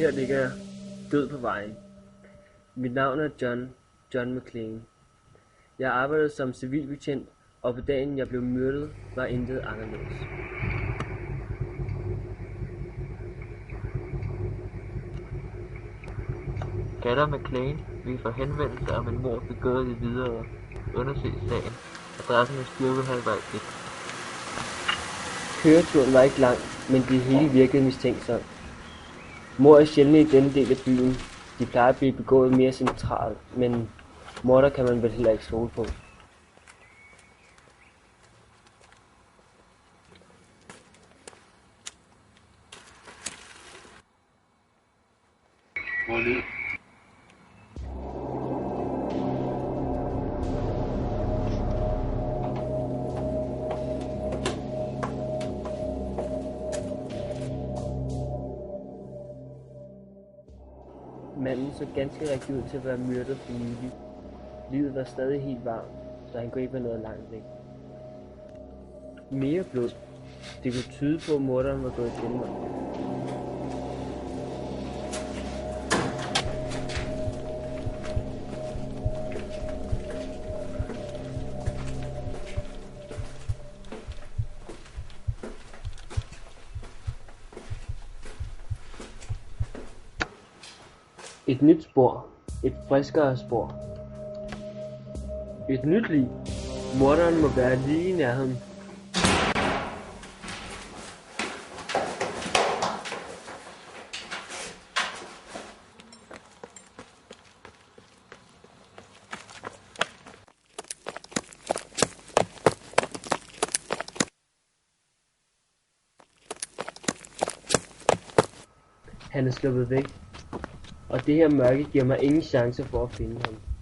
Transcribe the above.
Her ligger jeg død på vejen. Mit navn er John McClane. Jeg arbejdede som civilbetjent, og på dagen jeg blev myrdet, var intet anderledes. Gatter McClane, vi får henvendelse om en mord begået i Hvidovre. Undersøg sagen. Adressen er Styrkehalvvej 1. Køreturen var ikke lang, men det hele virkede mistænksomt. Mord er sjældent i denne del af byen. De plejer at blive begået mere centralt, men morder kan man vel heller ikke stole på. Manden så ganske rigtig ud til at være myrdet for nylig. Livet var stadig helt varmt, så han kunne ikke være noget langt væk. Mere blod. Det kunne tyde på, at morderen var gået i selvmord. Et nyt spor. Et friskere spor. Et nyt lig. Morderen må være lige i nærheden. Han er sluppet væk. Og det her mørke giver mig ingen chance for at finde ham.